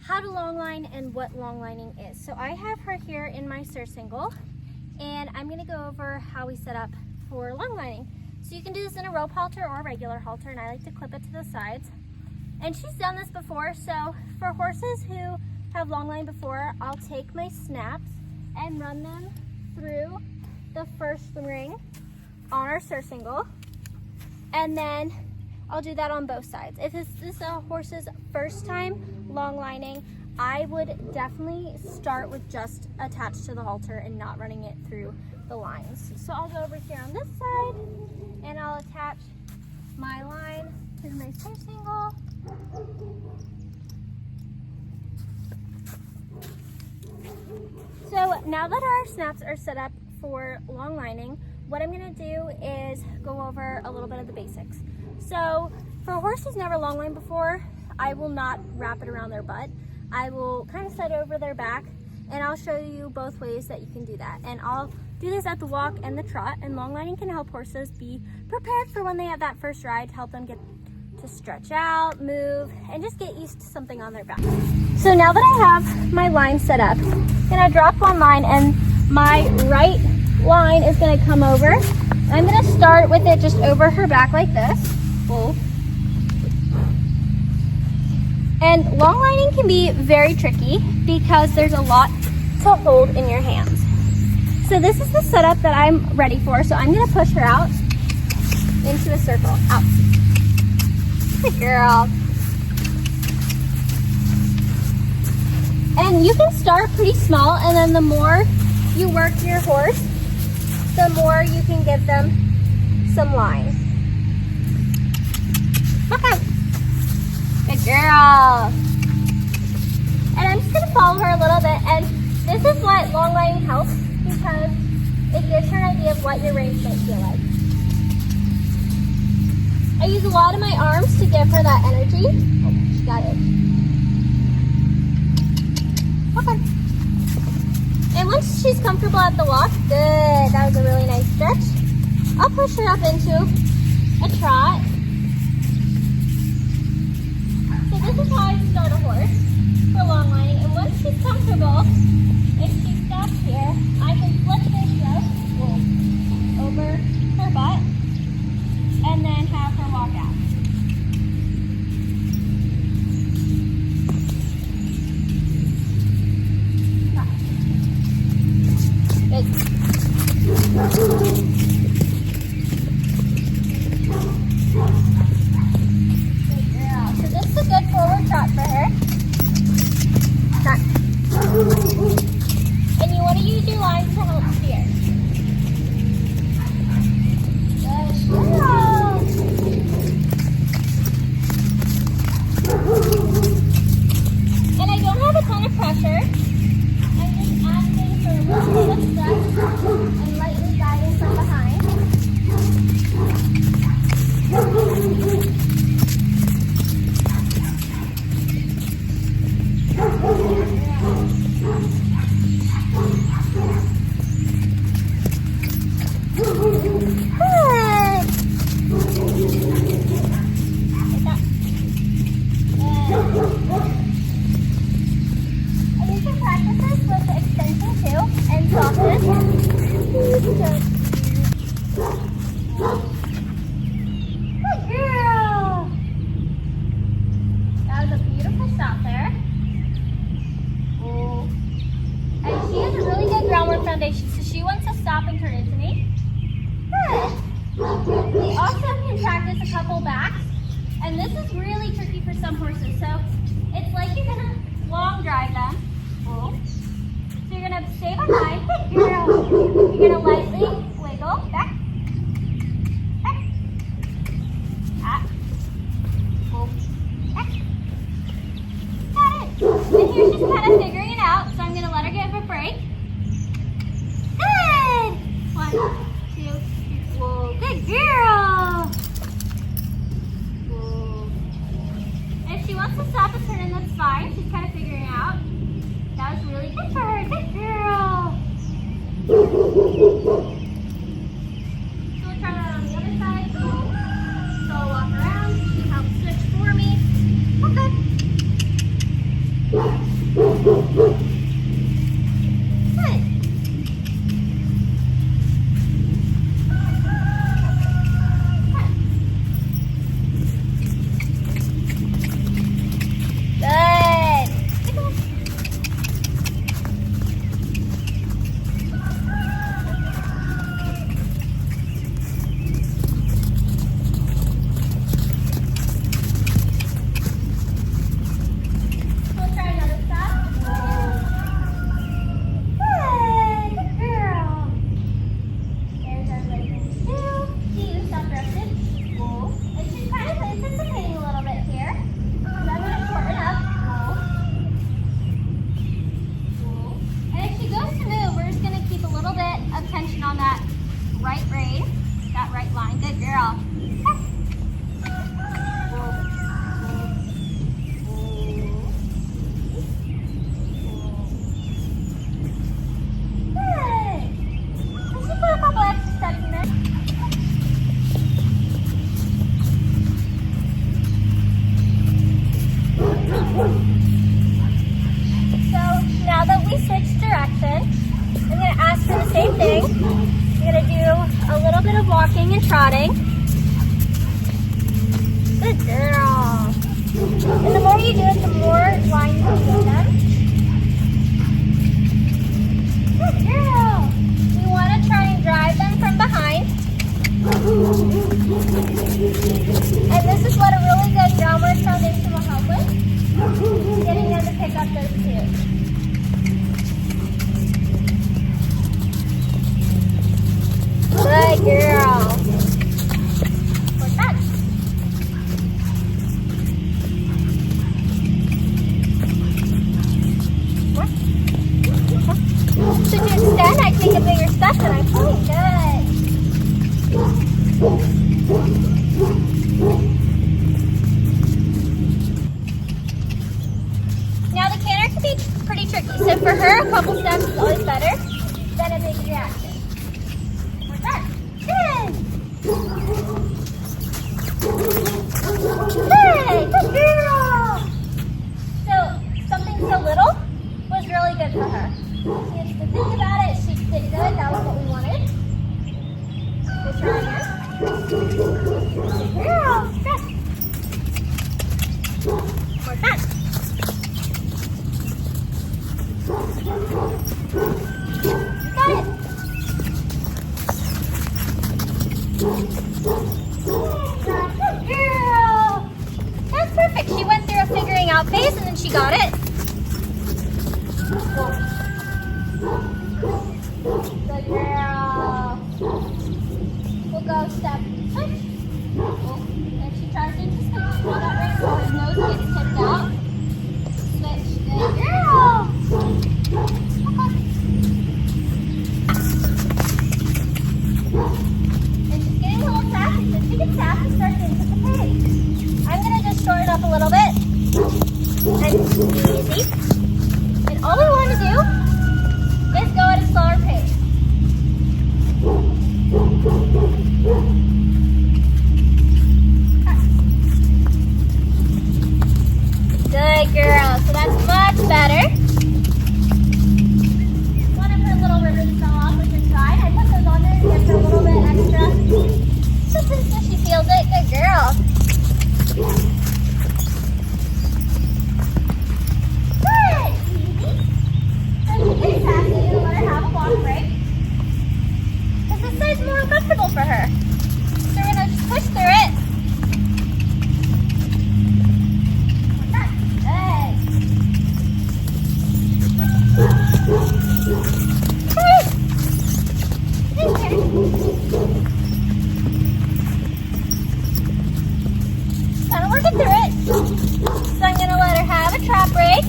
how to longline and what longlining is. So I have her here in my surcingle, and I'm going to go over how we set up for longlining. So you can do this in a rope halter or a regular halter, and I like to clip it to the sides. And she's done this before, so for horses who have longline before, I'll take my snaps and run them through the first ring on our surcingle, and then I'll do that on both sides. If this is a horse's first time longlining, I would definitely start with just attached to the halter and not running it through the lines. So I'll go over here on this side and I'll attach my line to my surcingle. So now that our snaps are set up for longlining, what I'm going to do is go over a little bit of the basics. So for a horse who's never longlined before, I will not wrap it around their butt. I will kind of set over their back, and I'll show you both ways that you can do that. And I'll do this at the walk and the trot, and longlining can help horses be prepared for when they have that first ride, to help them get to stretch out, move, and just get used to something on their back. So now that I have my line set up, I'm gonna drop one line, and my right line is gonna come over. I'm gonna start with it just over her back like this. Whoa. And longlining can be very tricky because there's a lot to hold in your hands. So this is the setup that I'm ready for. So I'm gonna push her out into a circle, out. Good girl. And you can start pretty small, and then the more you work your horse, the more you can give them some line. Okay. Good girl. And I'm just gonna follow her a little bit, and this is what longlining helps, because it gives her an idea of what your reins might feel like. I use a lot of my arms to give her that energy. Oh, she got it. Okay. And once she's comfortable at the walk, good, that was a really nice stretch. I'll push her up into a trot. So this is how I start a horse for longlining. And once she's comfortable, if she stops here, I can flip this rope over her butt and then have her walk out. Good girl. So this is a good forward trot for her. Trot. And you want to use your lines to help steer. Good girl. And I don't have a ton of pressure. I'm just asking for a little bit of stretch and lightly guiding from behind. Foundation, so she wants to stop and turn into me. Good. We also can practice a couple backs, and this is really tricky for some horses. So it's like you're gonna long drive them. So you're gonna stay behind. Good girl. You're gonna lightly wiggle back, back, back, back. Got it. And here she's kind of figuring it out, so I'm gonna let her give a break. Good! 1, 2, 3, whoa, good girl! Whoa. If she wants to stop and turn in, that's fine. She's kind of figuring it out. That was really good for her. Good girl! So we'll try that on the other side. So I'll walk around. She helps switch for me. Okay. walking and trotting. Good girl. And the more you do it, the more line you can give them. Good girl. You want to try and drive them from behind. And this is what a really good downward foundation will help with. Getting them to pick up those two. Good girl. What's that? What? So to extend, I take a bigger step and I point. Good. Now the canter can be pretty tricky. So for her, a couple steps is always better than a big reaction. Good. Hey, good girl. So something so little was really good for her. She has to think about it. She did good. That was what we wanted. Good try again. Good girl. Good. More fun. You got it. Good girl. That's perfect. She went through a figuring out phase and then she got it. Good girl. We'll go step push. And she tries to just pull that ring so her nose gets tipped out. Switch. Good girl. I'm going to just shorten up a little bit and easy. And all we want to do is go at a slower pace. Good girl. So that's much better. One of her little ribbons fell off with her side. I put those on there to give her a little bit extra. Just so she feels it. Good girl. Good. Easy. So she is happy to let her have a walk break. Because this side's more uncomfortable for her. So we're going to just push through it. Kind of working through it. So I'm going to let her have a trap break.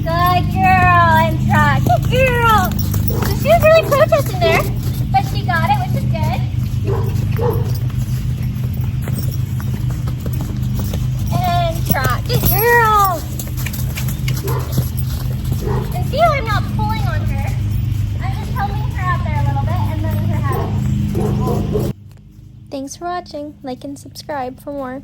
Good girl, and trot. Good girl. So she was really protesting there, but she got it, which is good. And trot. Good girl. And see how I'm not pulling on her. I'm just helping her out there a little bit and letting her have it. Thanks for watching. Like and subscribe for more.